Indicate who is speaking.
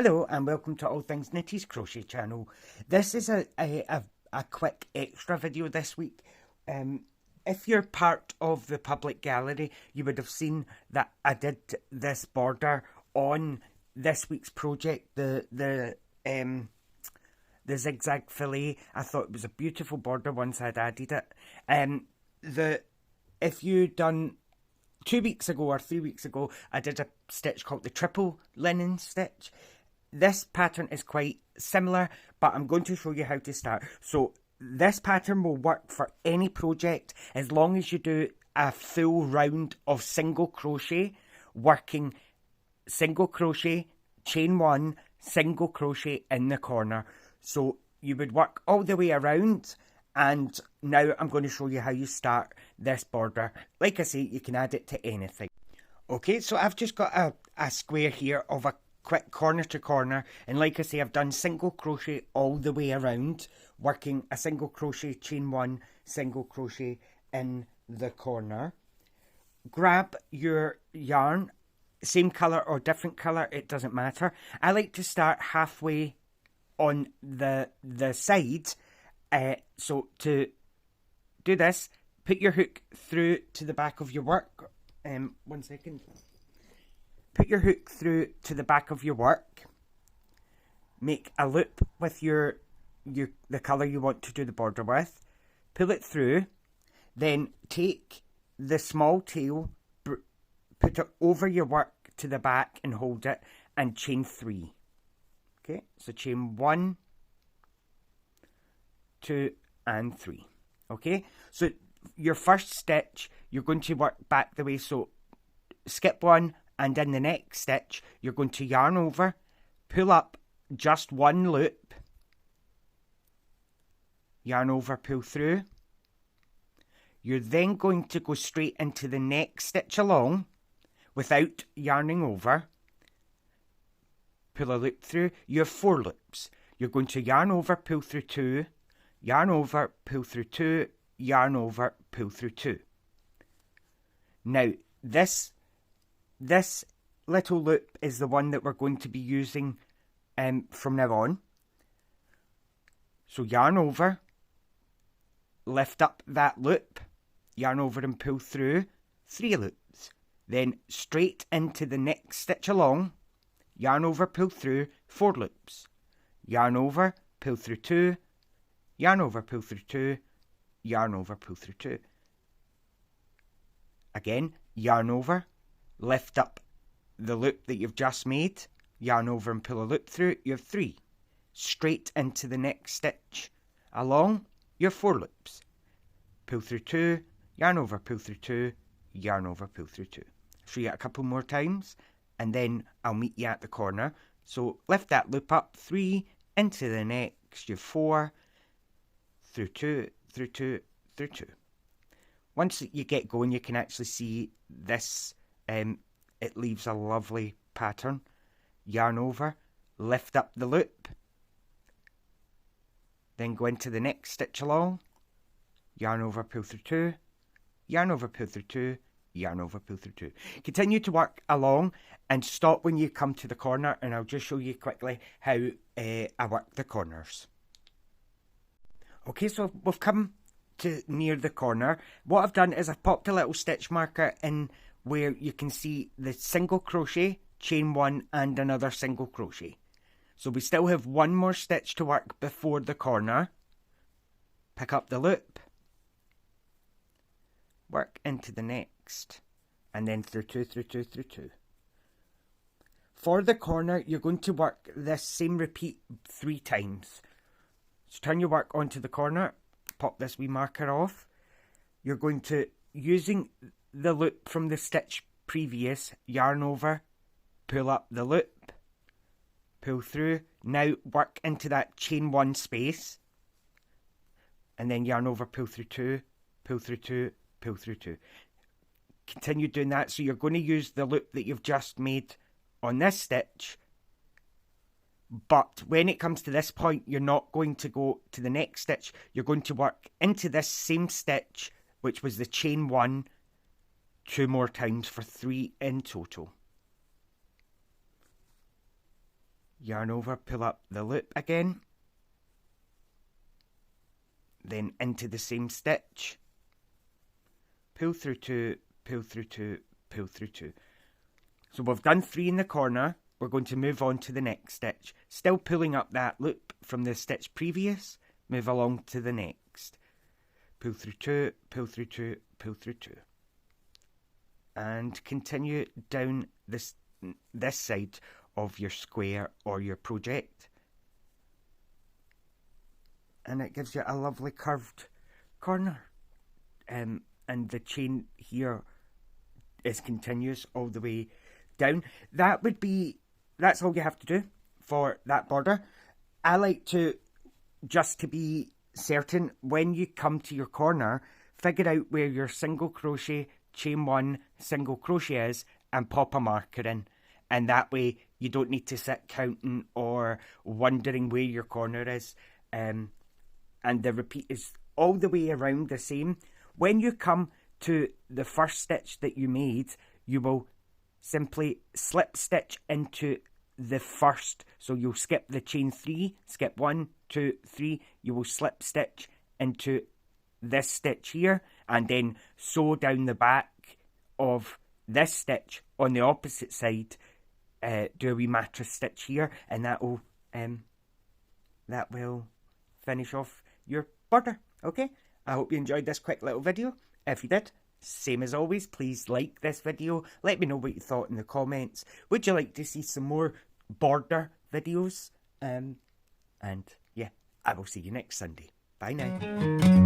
Speaker 1: Hello and welcome to All Things Nitty's Crochet channel. This is a quick extra video this week. If you're part of the public gallery, you would have seen that I did this border on this week's project, the zigzag fillet. I thought it was a beautiful border once I'd added it. If you done 2 weeks ago or 3 weeks ago, I did a stitch called the triple linen stitch. This pattern is quite similar, but I'm going to show you how to start. So this pattern will work for any project as long as you do a full round of single crochet, working single crochet, chain one, single crochet in the corner. So you would work all the way around, and now I'm going to show you how you start this border. Like I say, you can add it to anything. Okay, so I've just got a square here of a quick corner to corner, and like I say, I've done single crochet all the way around, working a single crochet, chain one, single crochet in the corner. Grab your yarn, same colour or different colour, it doesn't matter. I like to start halfway on the side. So to do this, put your hook through to the back of your work. 1 second. Put your hook through to the back of your work. Make a loop with the colour you want to do the border with. Pull it through. Then take the small tail, put it over your work to the back and hold it, and chain 3. Okay, so chain 1, 2 and 3. Okay, so your first stitch, you're going to work back the way, so skip 1, and in the next stitch you're going to yarn over, pull up just 1 loop, yarn over, pull through. You're then going to go straight into the next stitch along without yarning over, pull a loop through. You have 4 loops. You're going to yarn over, pull through 2, yarn over, pull through 2, yarn over, pull through 2. Now this little loop is the one that we're going to be using from now on. So yarn over, lift up that loop, yarn over and pull through 3 loops. Then straight into the next stitch along, yarn over, pull through 4 loops. Yarn over, pull through 2, yarn over, pull through 2, yarn over, pull through 2. Again, yarn over, lift up the loop that you've just made, yarn over and pull a loop through, you have 3. Straight into the next stitch along, you have 4 loops. Pull through 2, yarn over, pull through 2, yarn over, pull through 2. Show you it a couple more times, and then I'll meet you at the corner. So lift that loop up, 3, into the next, you have 4, through 2, through 2, through 2. Once you get going, you can actually see this, it leaves a lovely pattern. Yarn over, lift up the loop, then go into the next stitch along, yarn over, pull through 2, yarn over, pull through 2, yarn over, pull through 2. Continue to work along and stop when you come to the corner, and I'll just show you quickly how I work the corners. Okay, so we've come to near the corner. What I've done is I've popped a little stitch marker in where you can see the single crochet, chain 1 and another single crochet. So we still have 1 more stitch to work before the corner. Pick up the loop, work into the next, and then through 2, through 2, through 2. For the corner, you're going to work this same repeat 3 times. So turn your work onto the corner, pop this wee marker off. You're going to, using the loop from the stitch previous, yarn over, pull up the loop, pull through. Now work into that chain 1 space, and then yarn over, pull through 2, pull through 2, pull through 2. Continue doing that. So you're going to use the loop that you've just made on this stitch, but when it comes to this point, you're not going to go to the next stitch. You're going to work into this same stitch, which was the chain 1, 2 more times for 3 in total. yarn over, pull up the loop again, then into the same stitch, pull through 2, pull through 2, pull through 2. So we've done 3 in the corner. We're going to move on to the next stitch, still pulling up that loop from the stitch previous, move along to the next, pull through 2, pull through 2, pull through 2, and continue down this side of your square or your project, and it gives you a lovely curved corner, and the chain here is continuous all the way down. That's all you have to do for that border. I like to, just to be certain, when you come to your corner, figure out where your single crochet, chain 1, single crochet is, and pop a marker in. And that way you don't need to sit counting or wondering where your corner is. And the repeat is all the way around the same. When you come to the first stitch that you made, you will simply slip stitch into the first. So you'll skip the chain 3, skip 1, 2, 3. You will slip stitch into this stitch here, and then sew down the back of this stitch on the opposite side. Do a wee mattress stitch here, and that will finish off your border. Okay, I hope you enjoyed this quick little video. If you did, same as always, please like this video. Let me know what you thought in the comments. Would you like to see some more border videos? And yeah, I will see you next Sunday. Bye now.